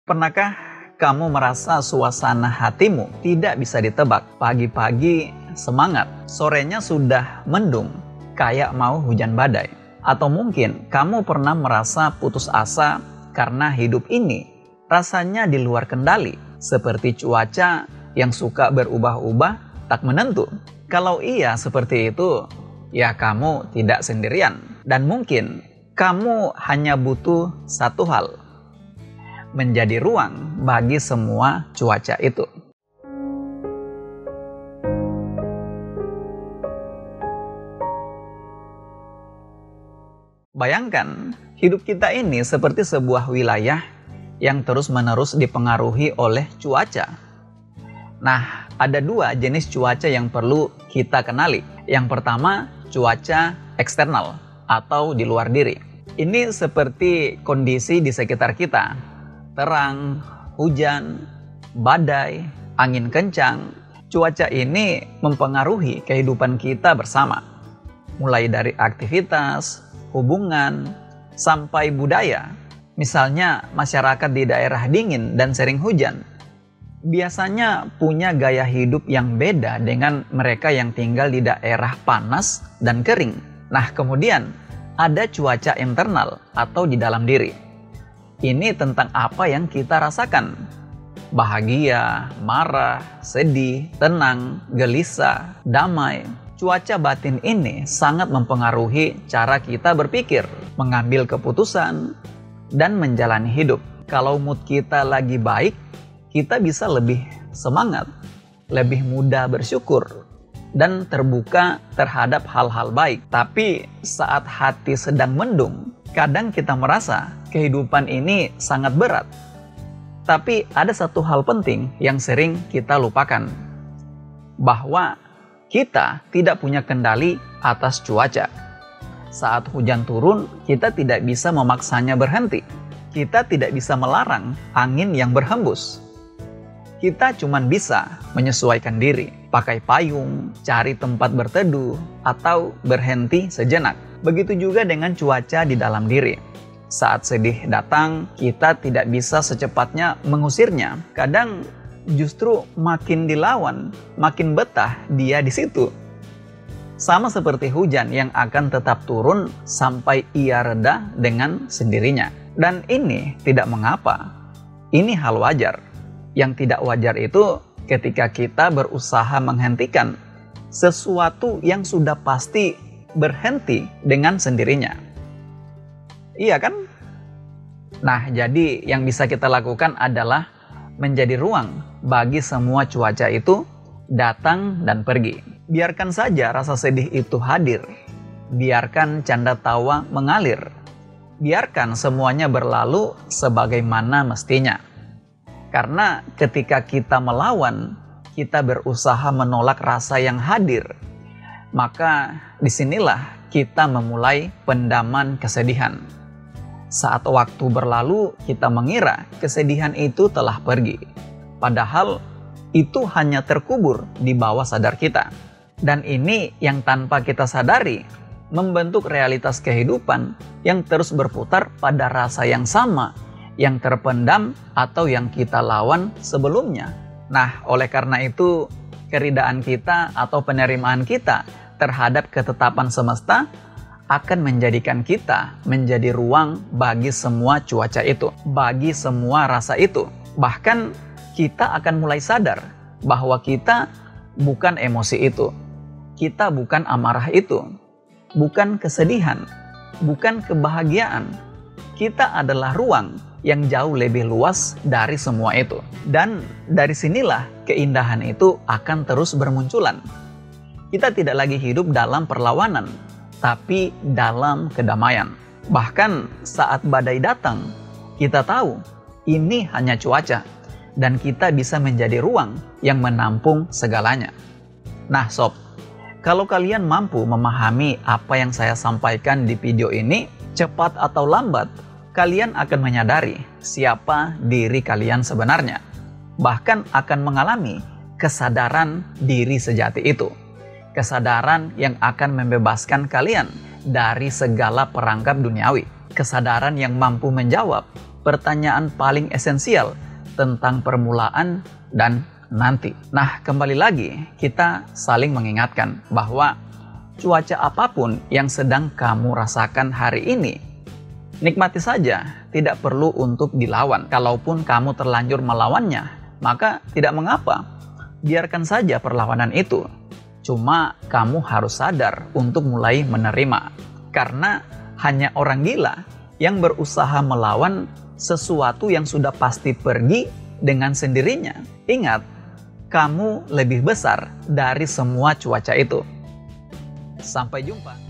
Pernahkah kamu merasa suasana hatimu tidak bisa ditebak? Pagi-pagi semangat, sorenya sudah mendung, kayak mau hujan badai. Atau mungkin kamu pernah merasa putus asa karena hidup ini rasanya di luar kendali, seperti cuaca yang suka berubah-ubah tak menentu. Kalau iya seperti itu, ya kamu tidak sendirian. Dan mungkin kamu hanya butuh satu hal: menjadi ruang bagi semua cuaca itu. Bayangkan, hidup kita ini seperti sebuah wilayah yang terus-menerus dipengaruhi oleh cuaca. Nah, ada dua jenis cuaca yang perlu kita kenali. Yang pertama, cuaca eksternal atau di luar diri. Ini seperti kondisi di sekitar kita. Terang, hujan, badai, angin kencang. Cuaca ini mempengaruhi kehidupan kita bersama. Mulai dari aktivitas, hubungan, sampai budaya. Misalnya masyarakat di daerah dingin dan sering hujan biasanya punya gaya hidup yang beda dengan mereka yang tinggal di daerah panas dan kering. Nah, kemudian ada cuaca internal atau di dalam diri. Ini tentang apa yang kita rasakan. Bahagia, marah, sedih, tenang, gelisah, damai. Cuaca batin ini sangat mempengaruhi cara kita berpikir, mengambil keputusan, dan menjalani hidup. Kalau mood kita lagi baik, kita bisa lebih semangat, lebih mudah bersyukur, dan terbuka terhadap hal-hal baik. Tapi saat hati sedang mendung, kadang kita merasa kehidupan ini sangat berat. Tapi ada satu hal penting yang sering kita lupakan, bahwa kita tidak punya kendali atas cuaca. Saat hujan turun, kita tidak bisa memaksanya berhenti. Kita tidak bisa melarang angin yang berhembus. Kita cuma bisa menyesuaikan diri, pakai payung, cari tempat berteduh, atau berhenti sejenak. Begitu juga dengan cuaca di dalam diri. Saat sedih datang, kita tidak bisa secepatnya mengusirnya. Kadang justru makin dilawan, makin betah dia di situ. Sama seperti hujan yang akan tetap turun sampai ia reda dengan sendirinya. Dan ini tidak mengapa. Ini hal wajar. Yang tidak wajar itu ketika kita berusaha menghentikan sesuatu yang sudah pasti berhenti dengan sendirinya. Iya kan? Nah, jadi yang bisa kita lakukan adalah menjadi ruang bagi semua cuaca itu datang dan pergi. Biarkan saja rasa sedih itu hadir. Biarkan canda tawa mengalir. Biarkan semuanya berlalu sebagaimana mestinya. Karena ketika kita melawan, kita berusaha menolak rasa yang hadir, maka disinilah kita memulai pendaman kesedihan. Saat waktu berlalu, kita mengira kesedihan itu telah pergi. Padahal itu hanya terkubur di bawah sadar kita. Dan ini yang tanpa kita sadari membentuk realitas kehidupan yang terus berputar pada rasa yang sama, yang terpendam atau yang kita lawan sebelumnya. Nah, oleh karena itu, keridaan kita atau penerimaan kita terhadap ketetapan semesta akan menjadikan kita menjadi ruang bagi semua cuaca itu, bagi semua rasa itu. Bahkan kita akan mulai sadar bahwa kita bukan emosi itu, kita bukan amarah itu, bukan kesedihan, bukan kebahagiaan. Kita adalah ruang yang jauh lebih luas dari semua itu. Dan dari sinilah keindahan itu akan terus bermunculan. Kita tidak lagi hidup dalam perlawanan, tapi dalam kedamaian. Bahkan saat badai datang, kita tahu ini hanya cuaca, dan kita bisa menjadi ruang yang menampung segalanya. Nah sob, kalau kalian mampu memahami apa yang saya sampaikan di video ini, cepat atau lambat, kalian akan menyadari siapa diri kalian sebenarnya. Bahkan akan mengalami kesadaran diri sejati itu. Kesadaran yang akan membebaskan kalian dari segala perangkap duniawi. Kesadaran yang mampu menjawab pertanyaan paling esensial tentang permulaan dan nanti. Nah, kembali lagi kita saling mengingatkan bahwa cuaca apapun yang sedang kamu rasakan hari ini, nikmati saja, tidak perlu untuk dilawan. Kalaupun kamu terlanjur melawannya, maka tidak mengapa. Biarkan saja perlawanan itu. Cuma kamu harus sadar untuk mulai menerima. Karena hanya orang gila yang berusaha melawan sesuatu yang sudah pasti pergi dengan sendirinya. Ingat, kamu lebih besar dari semua cuaca itu. Sampai jumpa.